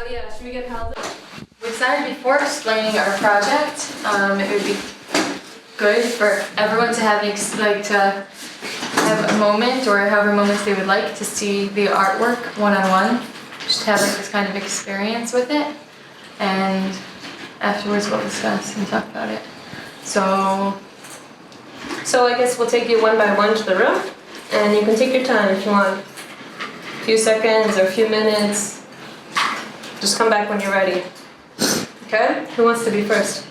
Oh yeah, should we get held up? We decided before explaining our project, it would be good for everyone to have have a moment or however moments they would like to see the artwork one-on-one. Just have like this kind of experience with it, and afterwards we'll discuss and talk about it. So I guess we'll take you one by one to the room, and you can take your time if you want. A few seconds or a few minutes. Just come back when you're ready. Okay? Who wants to be first?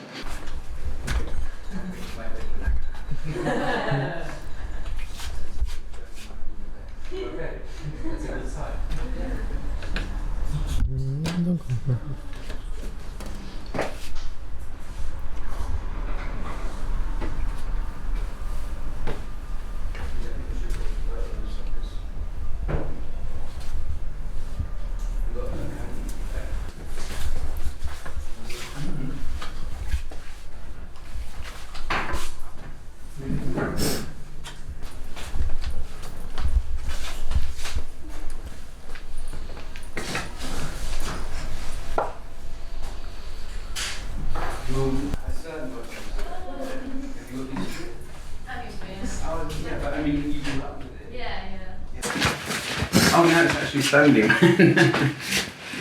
Oh no, it's actually standing.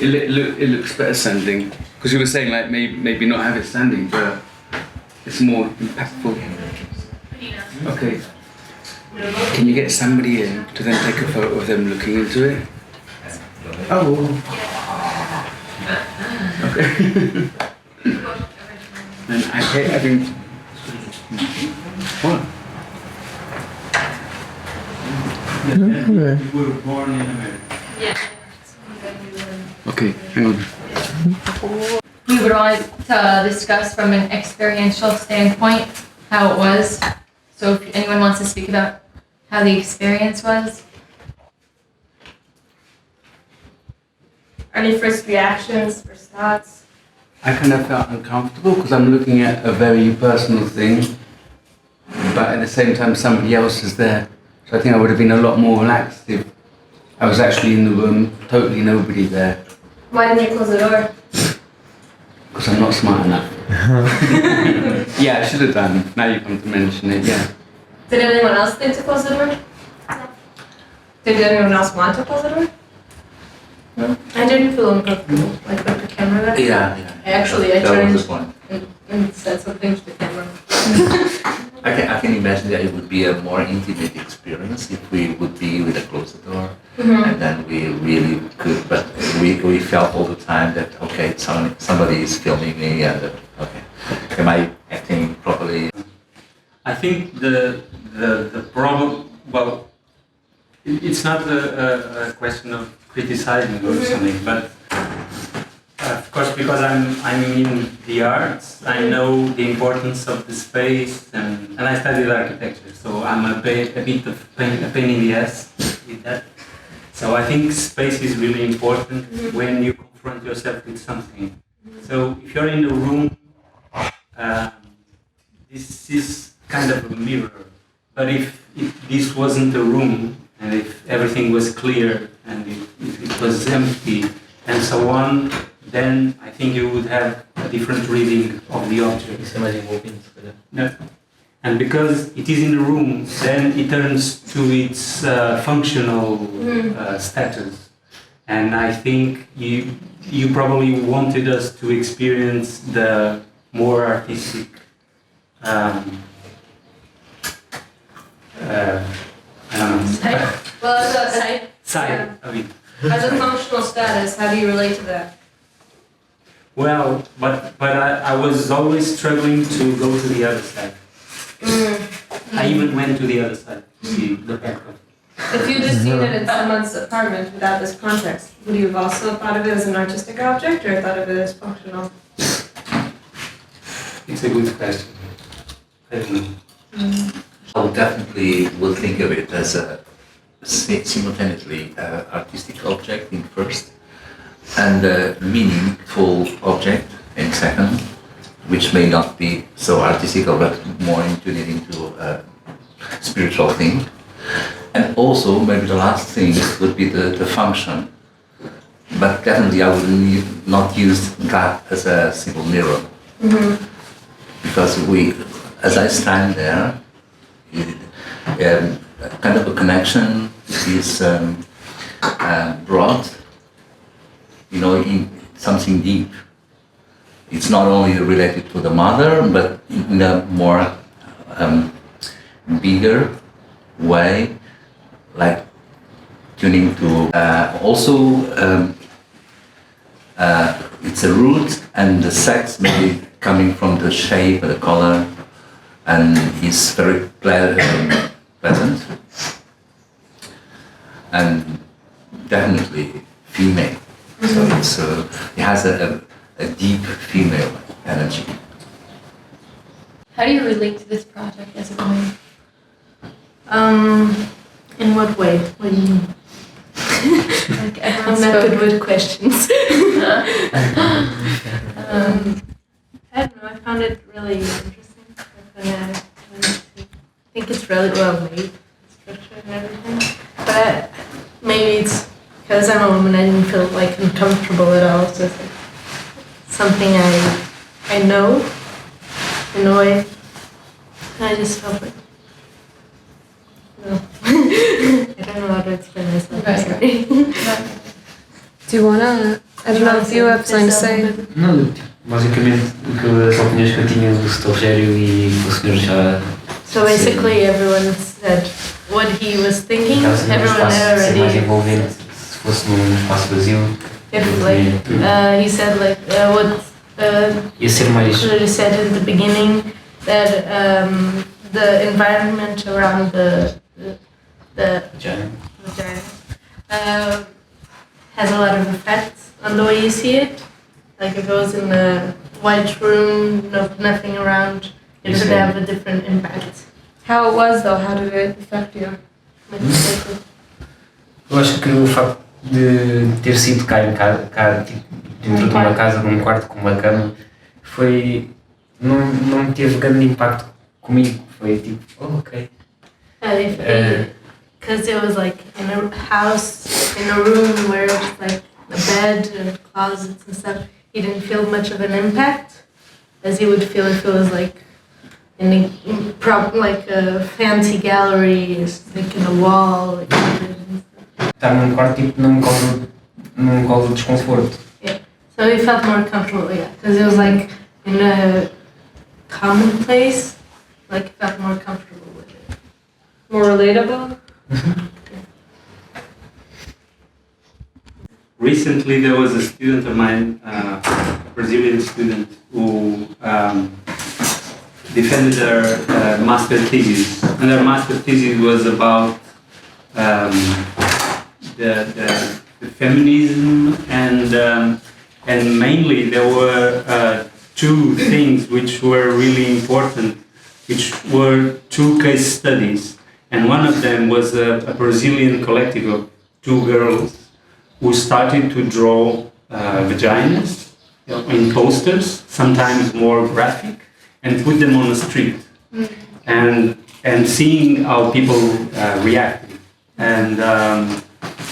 it looks better standing. Because you were saying like maybe not have it standing, but it's more impactful. Okay. Can you get somebody in to then take a photo of them looking into it? Oh. Okay. And I hate having. What? Okay. You were born in America. yeah. Okay, hang on. We would want to discuss from an experiential standpoint how it was. So if anyone wants to speak about how the experience was. Any first reactions, first thoughts? I kind of felt uncomfortable because I'm looking at a very personal thing, but at the same time somebody else is there. So I think I would have been a lot more relaxed if I was actually in the room, totally nobody there. Why didn't you close the door? Because I'm not smart enough. Yeah, I should have done. Now you come to mention it, yeah. Did anyone else think to close the door? No. Did anyone else want to close the door? No. I didn't feel uncomfortable, like with the camera there. Yeah. Actually, I That was the turned point. and said something to the camera. I can imagine that it would be a more intimate experience if we would be with a closed door, and then we really could. But we felt all the time that okay, somebody is filming me, and that, okay, am I acting properly? I think the problem. Well, it's not a question of criticizing or something, but. Of course, because I'm in the arts, I know the importance of the space, and I studied architecture, so I'm a bit of a pain in the ass with that. So I think space is really important when you confront yourself with something. So if you're in a room, this is kind of a mirror. But if this wasn't a room, and if everything was clear, and if it was empty, and so on, then I think you would have a different reading of the object. Yeah. And because it is in the room, then it turns to its functional status. And I think you probably wanted us to experience the more artistic I don't know. Well, as Side of it. as a functional status, how do you relate to that? Well, but I was always struggling to go to the other side. I even went to the other side to see the back of it. If you just seen it in someone's apartment without this context, would you have also thought of it as an artistic object or thought of it as functional? It's a good question. I don't know. I would definitely will think of it as a simultaneously artistic object in first, and a meaningful object in second, which may not be so artistic but more into a spiritual thing. And also maybe the last thing would be the function. but definitely I would not use that as a single mirror. Because as I stand there, kind of a connection is brought, in something deep. It's not only related to the mother, but in a more bigger way, like tuning to it's a root, and the sex maybe coming from the shape, the color, and is very pleasant, and definitely female. So it has a deep female energy. How do you relate to this project as a woman? In what way? What do you mean? Like everyone I'm not spoke. good with questions. I don't know, I found it really interesting. I think it's really well made, the structure and everything. But maybe it's because I'm a woman, I didn't feel like uncomfortable at all. It's just like something I know in a way. And I just felt like, no. I don't know how to explain myself. I'm sorry. Do you wanna? I don't know if you have something to say. Não, basicamente as opiniões que eu tinha do Sr. Rogério e do Sr. já. So basically everyone said what he was thinking, Caso num everyone espaço had ser mais already, envolvente, se fosse num espaço vazio, if like, he said like what ia ser mais. Julie said in the beginning, that the environment around the Já. vagina has a lot of effects on the way you see it. Like if it was in a white room, nothing around, it would have a different impact. How it was though? How did it affect you? Eu acho que o facto de ter sido cá tipo, dentro de uma casa, num quarto com uma cama, não teve grande impacto comigo. Foi tipo, oh, ok. Because it was like in a house, in a room where it was like a bed and closets and stuff, he didn't feel much of an impact as he would feel if it was like like a fancy gallery, like in a wall. Like, Estar num quarto tipo não me causa desconforto. so he felt more comfortable, yeah, because it was like in a common place, like he felt more comfortable with it. More relatable? Recently, there was a student of mine, a Brazilian student, who defended their master thesis, and their master thesis was about the feminism, and mainly there were two things which were really important, which were two case studies, and one of them was a Brazilian collective of two girls who started to draw vaginas in posters, sometimes more graphic, and put them on the street, and seeing how people reacted, and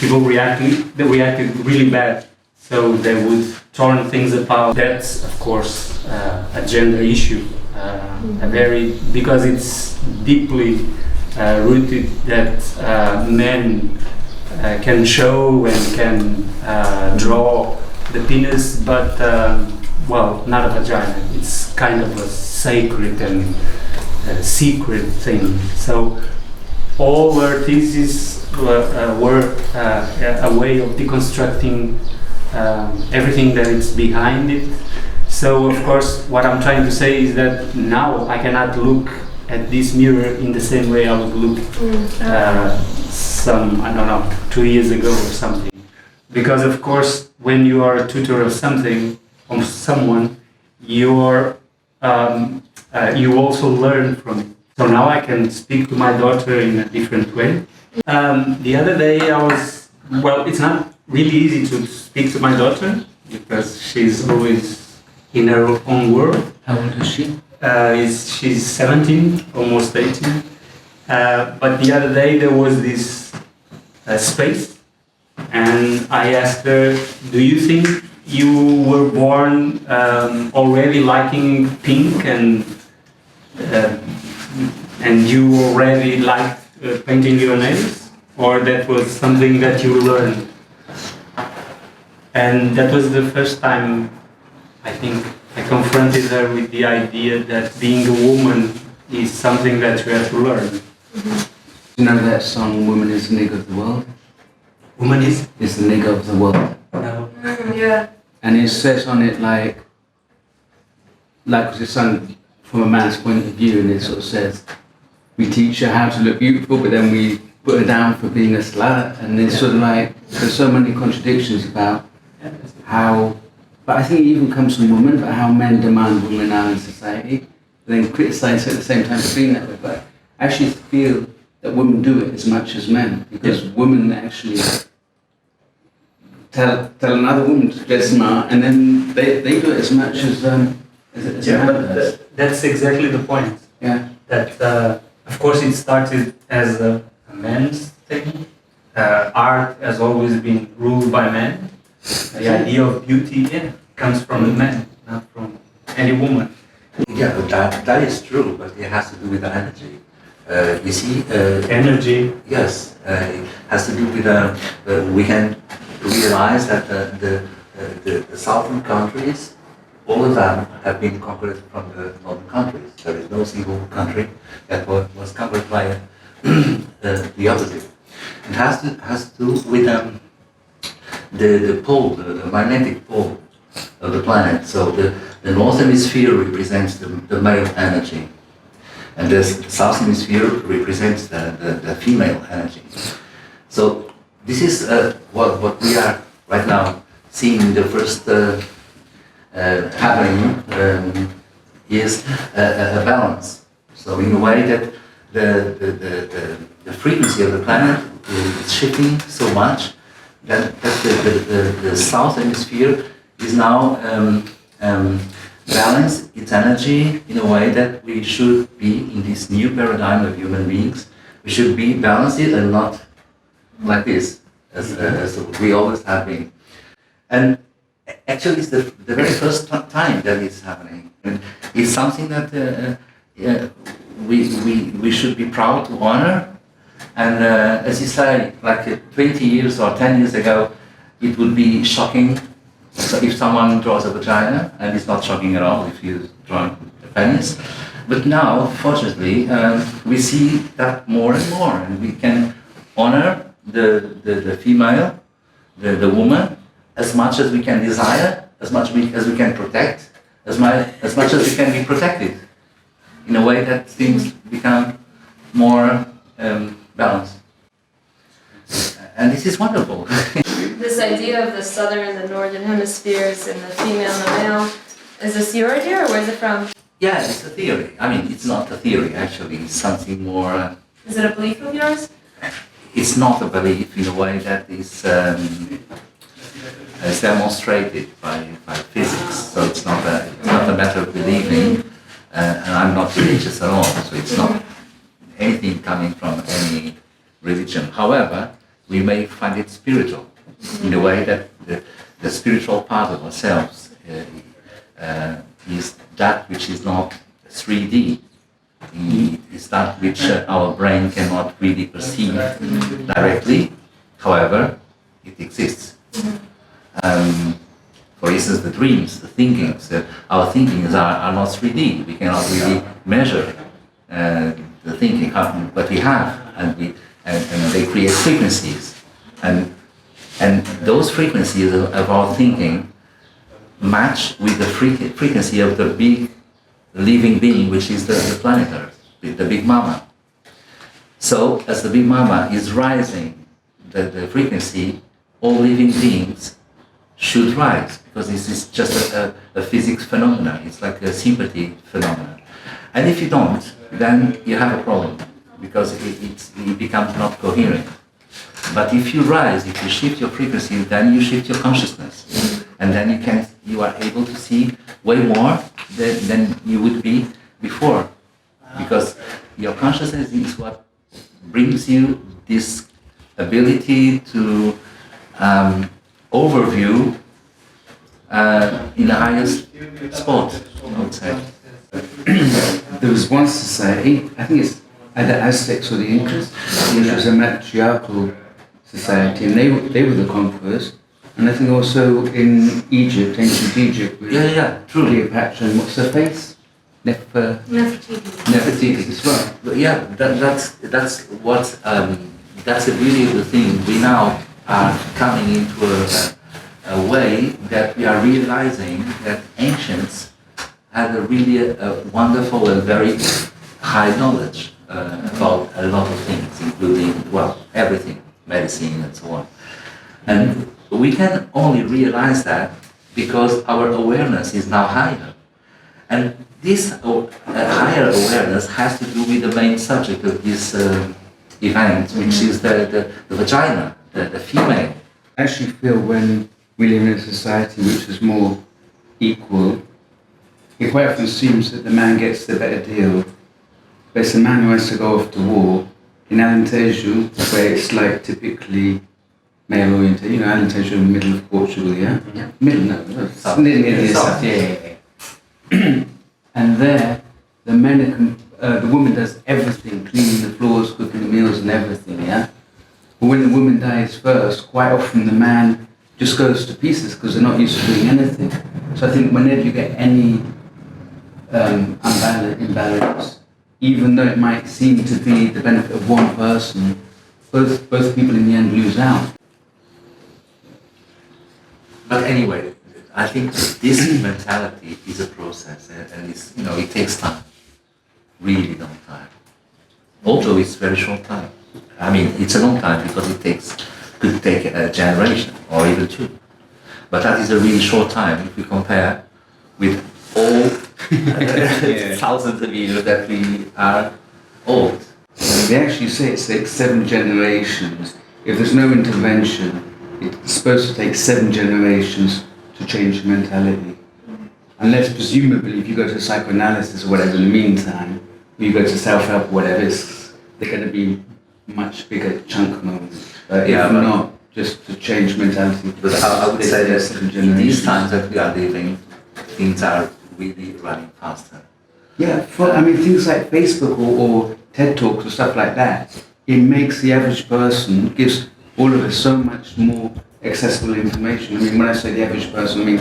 people reacted really bad, so they would torn things apart. That's of course a gender issue, because it's deeply rooted that men can show and can draw the penis, but not a vagina. It's kind of a sacred and secret thing. So all her theses were a way of deconstructing everything that is behind it. So of course what I'm trying to say is that now I cannot look at this mirror in the same way I would look I don't know, 2 years ago or something. Because of course when you are a tutor of something, of someone, you also learn from it. So now I can speak to my daughter in a different way. The other day it's not really easy to speak to my daughter because she's always in her own world. How old is she? She's 17, almost 18. But the other day there was this space and I asked her, do you think you were born already liking pink and you already liked painting your nails, or that was something that you learned? And that was the first time I think I confronted her with the idea that being a woman is something that you have to learn. You know that song, Woman is the Nigger of the World? Woman is? Is the nigger of the world. No. Yeah. And it says on it like it's sung from a man's point of view, and it sort of says, we teach her how to look beautiful, but then we put her down for being a slut. And it's sort of like, there's so many contradictions about how, but I think it even comes from women, but how men demand women now in society, then criticize her at the same time for being that way. But I actually feel that women do it as much as men, because women actually tell another woman to dress smart, and then they do it as much as a man does. That's exactly the point. Yeah. That of course it started as a men's thing. Art has always been ruled by men. The idea of beauty comes from a man, not from any woman. Yeah, but that is true, but it has to do with the energy. You see, Energy. yes, it has to do with we can realize that the southern countries, all of them have been conquered from the northern countries. There is no single country that was conquered by the opposite. It has to do with the pole, the magnetic pole of the planet. So the north hemisphere represents the male energy, and the south hemisphere represents the female energy. So this is what we are right now seeing. The first happening is a balance. So in a way that the frequency of the planet is shifting so much that the south hemisphere is now balance its energy in a way that we should be in this new paradigm of human beings. We should be balanced and not like this, as we always have been. And actually it's the very first time that it's happening. And it's something that we should be proud to honor. And as you say, like 20 years or 10 years ago, it would be shocking if someone draws a vagina, and it's not shocking at all if you draw a penis. But now, fortunately, we see that more and more, and we can honor the female, the woman, as much as we can desire, as much as we can protect, as much as we can be protected, in a way that things become more balanced. And this is wonderful. This idea of the southern and the northern hemispheres and the female and the male, is this your idea or where's it from? Yeah, it's a theory. I mean, it's not a theory, actually. It's something more... Is it a belief of yours? It's not a belief in a way that is demonstrated by physics. So it's not a matter of believing, and I'm not religious at all. So it's not anything coming from any religion. However, we may find it spiritual in a way that the spiritual part of ourselves is that which is not 3D. It is that which our brain cannot really perceive directly. However, it exists. For instance, the dreams, the thinkings, our thinkings are not 3D. We cannot really measure the thinking, but we have, and they create frequencies, and those frequencies of our thinking match with the frequency of the big living being, which is the planet Earth, the Big Mama. So as the Big Mama is rising the frequency, all living beings should rise, because this is just a physics phenomenon. It's like a sympathy phenomenon. And if you don't, then you have a problem, because it becomes not coherent. But if you rise, if you shift your frequency, then you shift your consciousness, and then you are able to see way more than you would be before, because your consciousness is what brings you this ability to overview in the highest spot, I would say. There was one society, I think it's either Aztecs or the Incas, which was a matriarchal society, and they were the conquerors. And I think also in Egypt, ancient Egypt, with True. Cleopatra and what's her face? Nefertiti as well. But yeah, that's what that's the beauty of the thing. We now are coming into a way that we are realizing that ancients had a really wonderful and very high knowledge about a lot of things, including, well, everything, medicine and so on. And we can only realize that because our awareness is now higher. And this higher awareness has to do with the main subject of this event, which is the vagina, the female. I actually feel when we live in a society which is more equal, it quite often seems that the man gets the better deal. But it's the man who has to go off to war. In Alentejo, where it's like typically male oriented, you know, Alentejo in the middle of Portugal, yeah? Middle, no, South. near the south, yeah. And there, the men are, the woman does everything, cleaning the floors, cooking the meals and everything, yeah? But when the woman dies first, quite often the man just goes to pieces because they're not used to doing anything. So I think whenever you get any imbalance, even though it might seem to be the benefit of one person, both people in the end lose out. But anyway, I think this mentality is a process, and it's, you know, it takes time, really long time. Although it's very short time. I mean, it's a long time because could take a generation or even two. But that is a really short time if we compare with all thousands of years that we are old. They actually say it takes 7 generations. If there's no intervention, it's supposed to take 7 generations to change mentality. Unless presumably if you go to psychoanalysis or whatever in the meantime, or you go to self-help or whatever, they're going to be much bigger chunk moments. If not, just to change mentality. But I would say that in these times that we are living, things are really running faster. Yeah, I mean things like Facebook or TED Talks or stuff like that, it makes the average person, gives all of us so much more accessible information. I mean, when I say the average person, I mean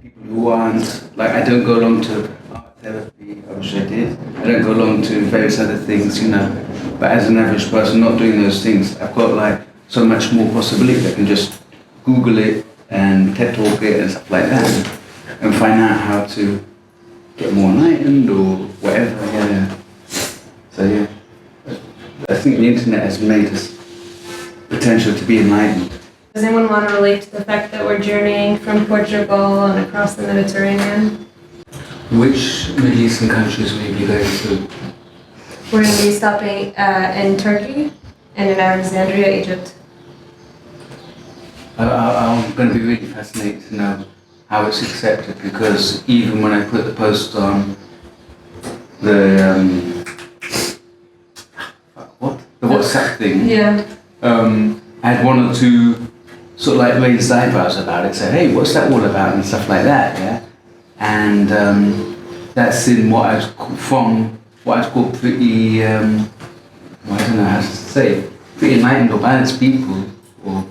people who aren't, like I don't go along to art therapy, I wish I did. I don't go along to various other things, you know. But as an average person not doing those things, I've got like so much more possibility. I can just Google it and TED Talk it and stuff like that and find out how to get more enlightened or whatever, yeah. So yeah, I think the internet has made us potential to be enlightened. Does anyone want to relate to the fact that we're journeying from Portugal and across the Mediterranean? Which Middle Eastern countries will you be going to? We're going to be stopping in Turkey and in Alexandria, Egypt. I'm going to be really fascinated to know how it's accepted, because even when I put the post on the WhatsApp thing, I had 1 or 2 sort of like raised eyebrows about it, say, hey, what's that all about and stuff like that, yeah? And that's in what I was called pretty, I don't know how to say it, pretty enlightened or balanced people, or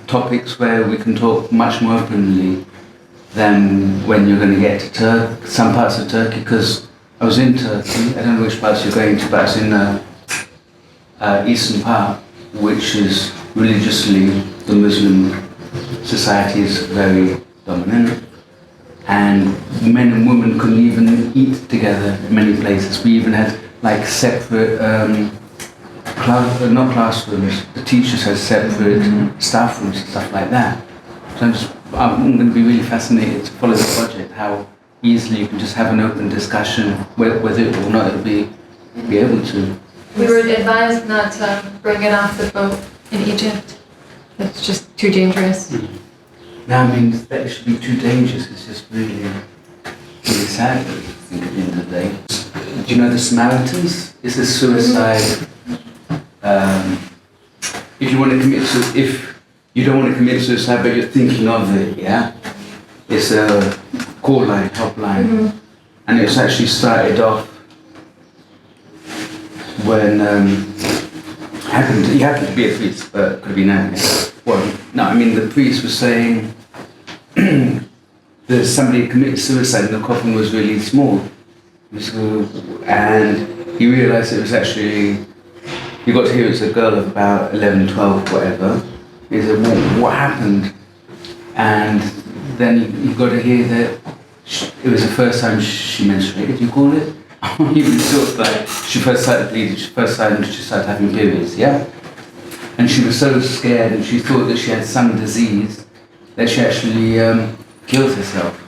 topics where we can talk much more openly than when you're going to get to some parts of Turkey, because I was in Turkey, I don't know which parts you're going to, but I was in the eastern part, which is religiously, the Muslim society is very dominant, and men and women couldn't even eat together in many places. We even had like separate, not classrooms, the teachers had separate staff rooms and stuff like that. So I'm going to be really fascinated to follow the project, how easily you can just have an open discussion, whether or not it'll be able to. We were advised not to bring it off the boat in Egypt. It's just too dangerous. No, I mean, that it should be too dangerous. It's just really, really sad, I think, at the end of the day. Do you know the Samaritans? It's a suicide if you want to commit if you don't want to commit suicide but you're thinking of it, yeah, it's a call line, helpline, and it's actually started off when he happened to be a priest, but could have been anything. Well, no, I mean the priest was saying that somebody committed suicide and the coffin was really small, and he realised it was actually. You got to hear it's a girl of about 11, 12, whatever. He said, well, what happened? And then you got to hear that it was the first time she menstruated, you call it? Even sort of like, she first started bleeding, first time she started having periods, yeah? And she was so scared and she thought that she had some disease that she actually killed herself.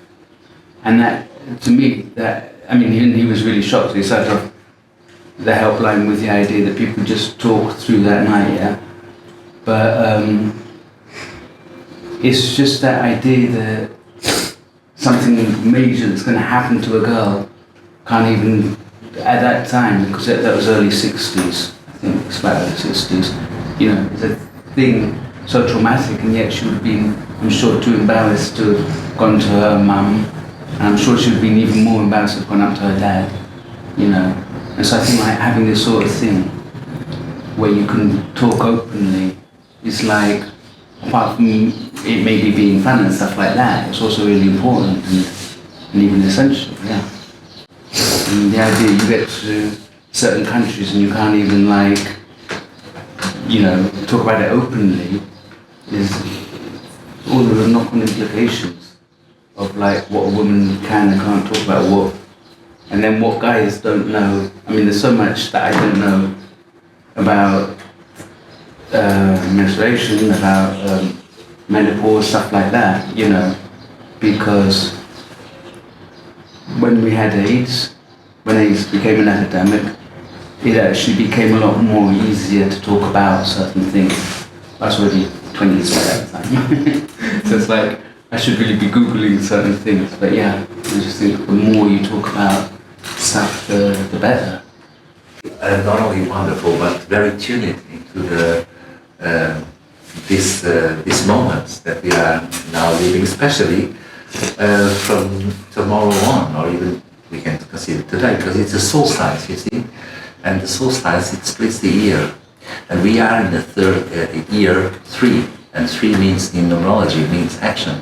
And that, to me, he was really shocked. He started off the helpline with the idea that people just talk through that night, yeah? But it's just that idea that something major that's going to happen to a girl can't even, at that time, because that was early 60s, I think it's about early 60s, you know, it's a thing so traumatic, and yet she would have been, I'm sure, too embarrassed to have gone to her mum, and I'm sure she would have been even more embarrassed to have gone up to her dad, you know. And so I think like having this sort of thing where you can talk openly is like, apart from it maybe being fun and stuff like that, it's also really important and even essential, yeah. And the idea you get to certain countries and you can't even like, you know, talk about it openly is all the knock-on implications of like what a woman can and can't talk about, what. And then what guys don't know, I mean there's so much that I don't know about menstruation, about menopause, stuff like that, you know, because when we had AIDS, when AIDS became an epidemic, it actually became a lot more easier to talk about certain things. I was already 20 years old at the time. So it's like, I should really be Googling certain things, but yeah, I just think the more you talk about stuff, the better. Not only wonderful, but very tuned into the these moments that we are now living, especially from tomorrow on, or even we can consider today, because it's a solstice, you see, and the solstice it splits the year, and we are in the third year 3, and 3 means in numerology means action.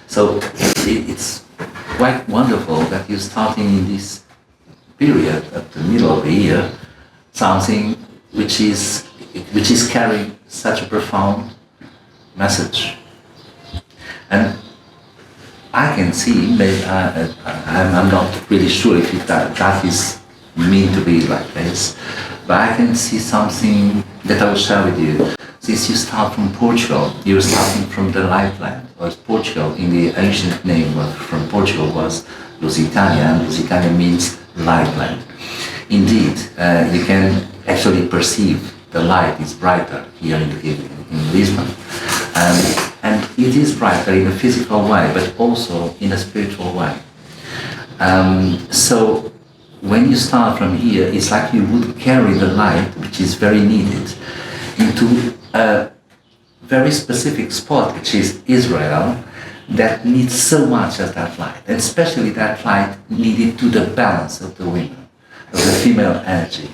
So it's quite wonderful that you're starting in this period at the middle of the year, something which is carrying such a profound message. And I can see, maybe I'm not really sure if that is meant to be like this, but I can see something that I will share with you. Since you start from Portugal, you're starting from the light land, or Portugal in the ancient name from Portugal was Lusitania, and Lusitania means light land. Indeed, you can actually perceive the light is brighter here in Lisbon. And it is brighter in a physical way, but also in a spiritual way. So when you start from here, it's like you would carry the light, which is very needed, into a very specific spot, which is Israel, that needs so much of that light, and especially that light needed to the balance of the women, of the female energy.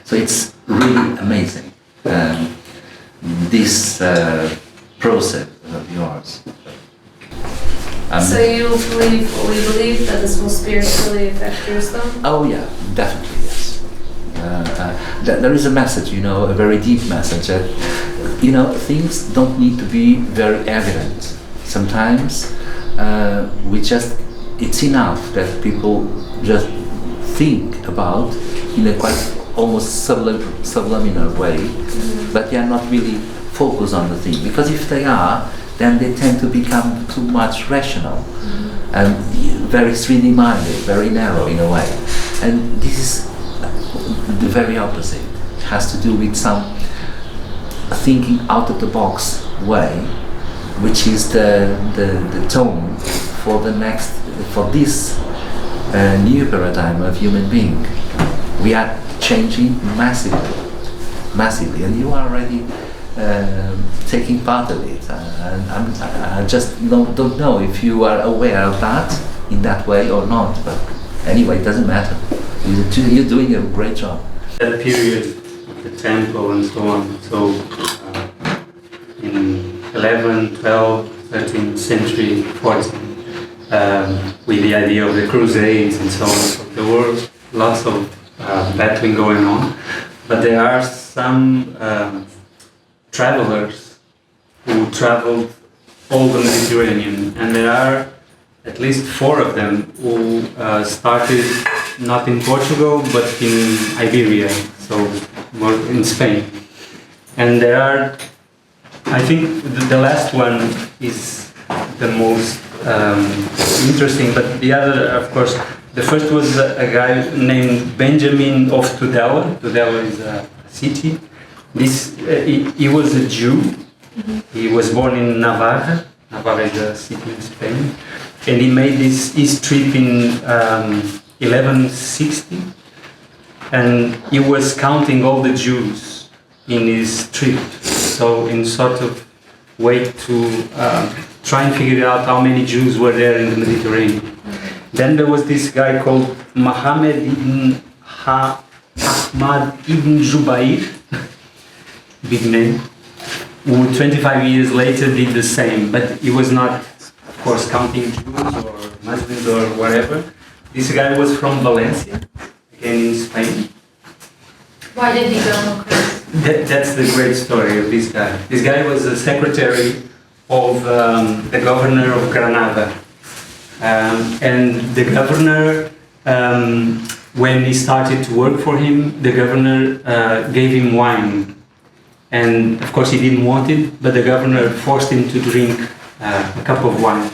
So it's really amazing, this process of yours. So you fully believe that this will spiritually affect your stone? Oh yeah, definitely yes. There is a message, you know, a very deep message that, you know, things don't need to be very evident. Sometimes it's enough that people just think about in a quite almost subliminal way, but they are not really focused on the thing. Because if they are, then they tend to become too much rational and very 3D minded, very narrow in a way. And this is the very opposite. It has to do with some thinking out of the box way, which is the tone for this new paradigm of human being. We are changing massively, and you are already taking part of it. I just don't know if you are aware of that in that way or not. But anyway, it doesn't matter. You're doing a great job. That period of the temple and so on. So in 11, 12, 13th century, 14th, with the idea of the Crusades and so on. So there were lots of battling going on, but there are some travelers who traveled all the Mediterranean, and there are at least 4 of them who started not in Portugal but in Iberia, so more in Spain. And there are, I think the last one is the most interesting, but the other, of course, the first was a guy named Benjamin of Tudela. Tudela is a city. He was a Jew. He was born in Navarra. Navarra is a city in Spain. And he made his trip in 1160. And he was counting all the Jews in his trip. So in sort of way to try and figure out how many Jews were there in the Mediterranean. Then there was this guy called Mohammed ibn Ahmad ibn Jubair, big name, who 25 years later did the same, but he was not, of course, counting Jews or Muslims or whatever. This guy was from Valencia, again in Spain. Why did he go, Chris? That's the great story of this guy. This guy was the secretary of the governor of Granada. And the governor, when he started to work for him, the governor gave him wine. And of course he didn't want it, but the governor forced him to drink a cup of wine.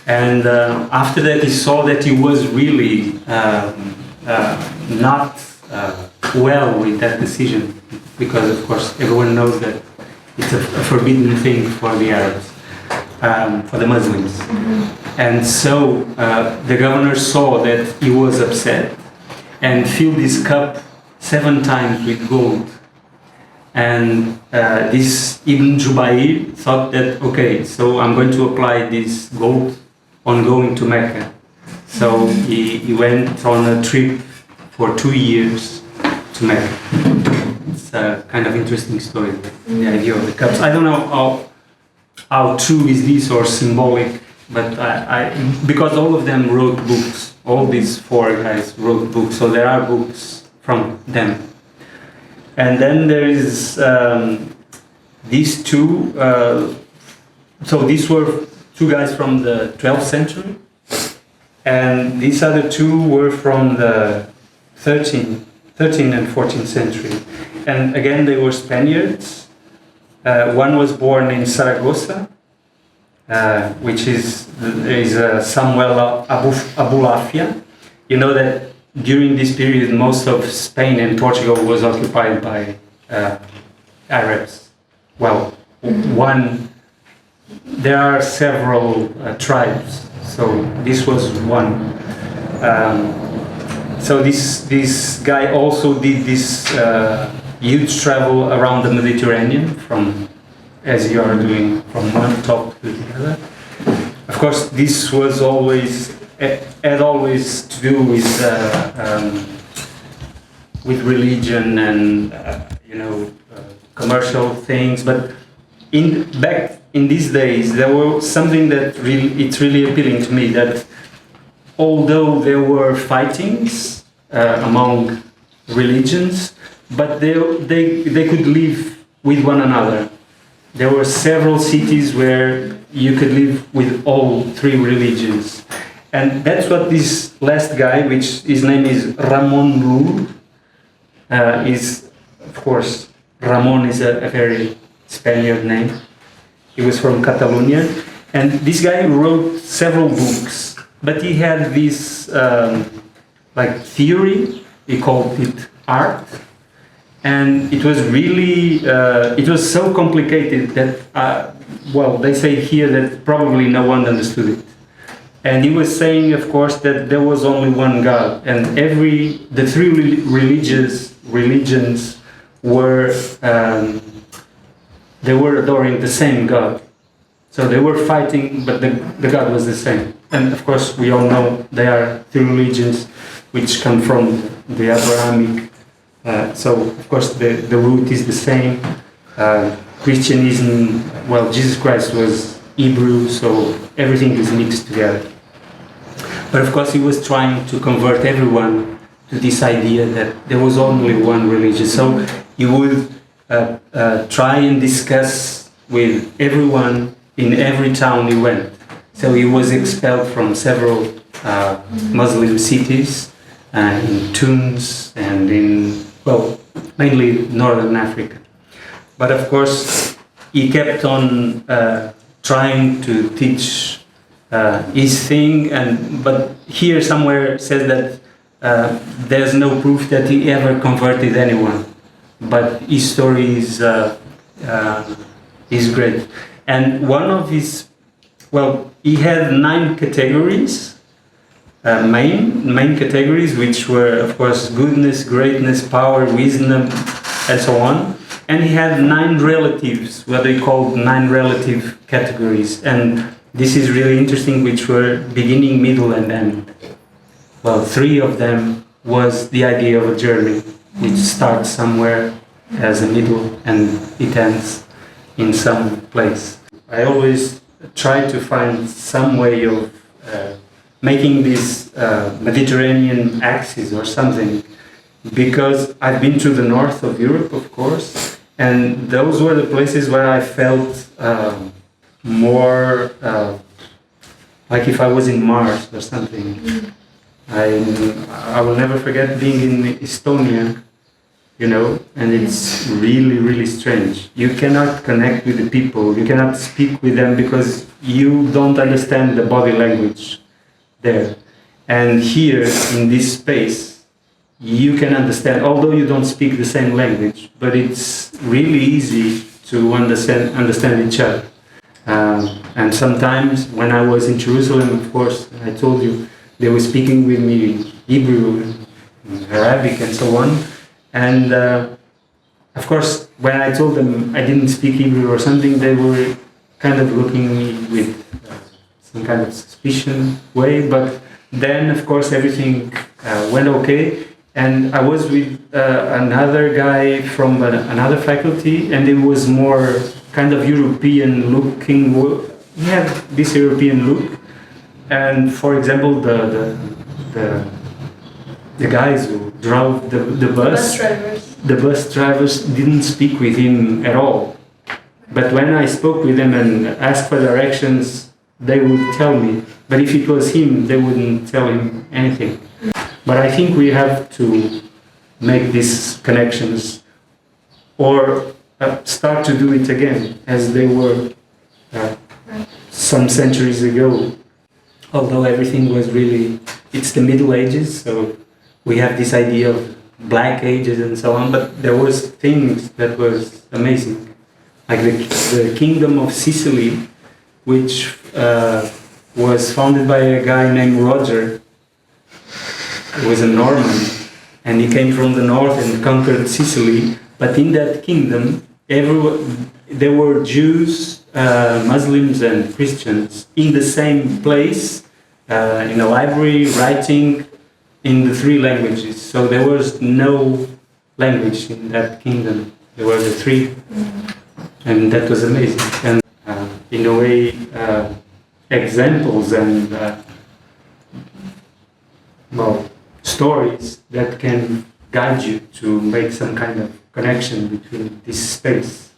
And after that he saw that he was really not well with that decision, because of course everyone knows that it's a forbidden thing for the Arabs, for the Muslims. And so the governor saw that he was upset and filled his cup 7 times with gold. And this Ibn Jubayr thought that, okay, so I'm going to apply this gold on going to Mecca. So he went on a trip for 2 years to Mecca. It's a kind of interesting story, the idea of the cups. I don't know how true is this or symbolic, but because all of them wrote books, all these 4 guys wrote books, so there are books from them. And then there is these 2, so these were 2 guys from the 12th century, and these other 2 were from the 13th and 14th century. And again, they were Spaniards. One was born in Saragossa, which is Samuel Abulafia. You know that during this period, most of Spain and Portugal was occupied by Arabs. Well, there are several tribes, so this was one. So this guy also did this huge travel around the Mediterranean, from, as you are doing, from one top to the other. Of course, this was had always to do with religion and commercial things, but back in these days there was something that it's really appealing to me, that although there were fightings among religions, but they could live with one another. There were several cities where you could live with all 3 religions. And that's what this last guy, which his name is Ramon Llull, is, of course, Ramon is a very Spaniard name. He was from Catalonia. And this guy wrote several books, but he had this theory, he called it art. And it was really, it was so complicated that, they say here that probably no one understood it. And he was saying, of course, that there was only one God, and the 3 religions were they were adoring the same God. So they were fighting, but the God was the same. And of course, we all know they are three religions which come from the Abrahamic. So of course, the root is the same. Christianism, well, Jesus Christ was Hebrew, so everything is mixed together. But of course, he was trying to convert everyone to this idea that there was only one religion. So he would try and discuss with everyone in every town he went. So he was expelled from several Muslim cities, in Tunis and in, well, mainly Northern Africa. But of course, he kept on trying to teach his thing, but here somewhere says that there's no proof that he ever converted anyone. But his story is great. And one of his, well, he had 9 categories, main categories, which were, of course, goodness, greatness, power, wisdom, and so on. And he had 9 relatives, what they called 9 relative categories. And this is really interesting, which were beginning, middle, and end. Well, 3 of them was the idea of a journey, which starts somewhere as a middle and it ends in some place. I always try to find some way of making this Mediterranean axis or something, because I've been to the north of Europe, of course, and those were the places where I felt more like if I was in Mars or something. I will never forget being in Estonia, you know, and it's really, really strange. You cannot connect with the people, you cannot speak with them because you don't understand the body language there. And here, in this space, you can understand, although you don't speak the same language, but it's really easy to understand each other. And sometimes when I was in Jerusalem, of course, I told you, they were speaking with me Hebrew, Arabic, and so on. And of course, when I told them I didn't speak Hebrew or something, they were kind of looking at me with some kind of suspicion way. But then, of course, everything went okay. And I was with another guy from another faculty, and it was more kind of European looking. He had this European look. And for example, the guys who drove the bus drivers didn't speak with him at all. But when I spoke with them and asked for directions, they would tell me. But if it was him, they wouldn't tell him anything. But I think we have to make these connections or start to do it again as they were some centuries ago. Although everything was really, it's the Middle Ages, so we have this idea of black ages and so on, but there was things that was amazing. Like the Kingdom of Sicily, which was founded by a guy named Roger. He was a Norman, and he came from the north and conquered Sicily, but in that kingdom, there were Jews, Muslims and Christians in the same place, in a library, writing in the 3 languages. So there was no language in that kingdom. There were the 3, and that was amazing. And in a way, examples and stories that can guide you to make some kind of connection between this space,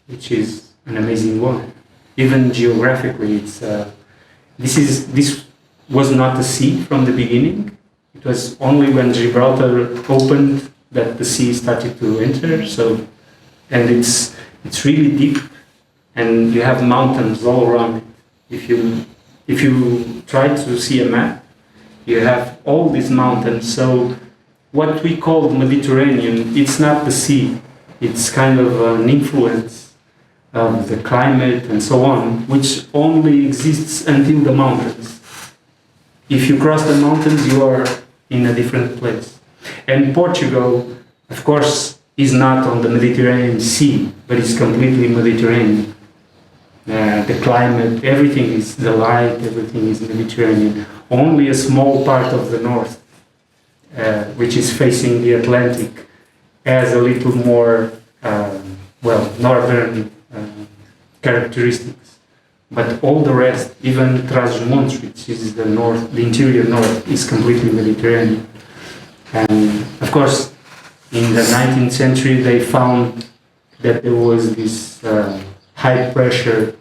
which is an amazing one. Even geographically, it's this was not a sea from the beginning. It was only when Gibraltar opened that the sea started to enter. So, and it's really deep, and you have mountains all around it. If you try to see a map, you have all these mountains. So what we call the Mediterranean, it's not the sea. It's kind of an influence of the climate and so on, which only exists until the mountains. If you cross the mountains, you are in a different place. And Portugal, of course, is not on the Mediterranean Sea, but it's completely Mediterranean. The climate, everything is the light, everything is Mediterranean. Only a small part of the north, which is facing the Atlantic, has a little more, northern characteristics. But all the rest, even Trás-os-Montes, which is the north, the interior north, is completely Mediterranean. And of course, in the 19th century, they found that there was this high pressure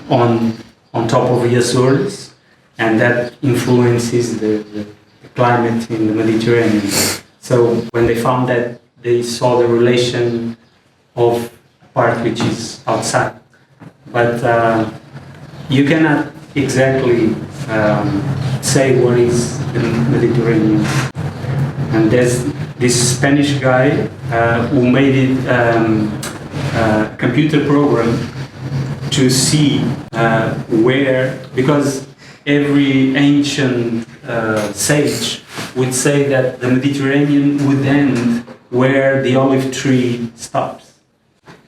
on top of the Azores, and that influences the climate in the Mediterranean. So when they found that, they saw the relation of a part which is outside. But you cannot exactly say what is the Mediterranean. And there's this Spanish guy who made it a computer program to see where, because every ancient sage would say that the Mediterranean would end where the olive tree stops.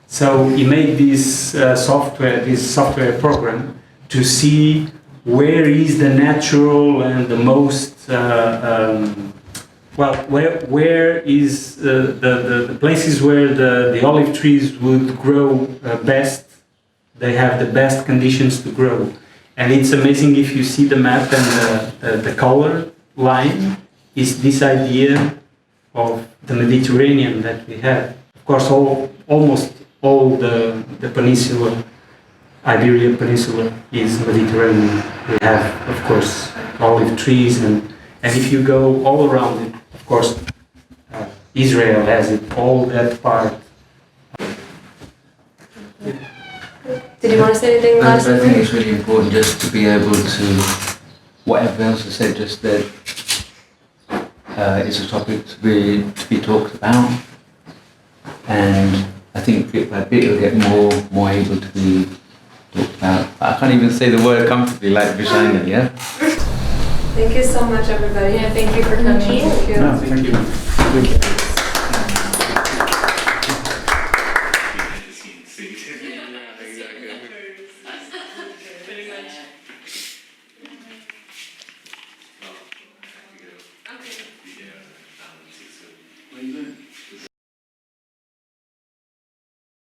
So he made this software program to see where is the natural and the most where is the places where the olive trees would grow best. They have the best conditions to grow, and it's amazing if you see the map and the color line is this idea of the Mediterranean that we have. Of course, almost all the peninsula, Iberian Peninsula, is Mediterranean. We have, of course, olive trees, and if you go all around it, of course, Israel has it, all that part. Did you want to say anything last? I think it's really important just to be able to, whatever else is said, just that it's a topic to be talked about, and I think bit by bit it'll get more able to be talked about. I can't even say the word comfortably, like VAGINA, yeah? Thank you so much, everybody. Yeah, thank you for coming. Thank you. No, thank you.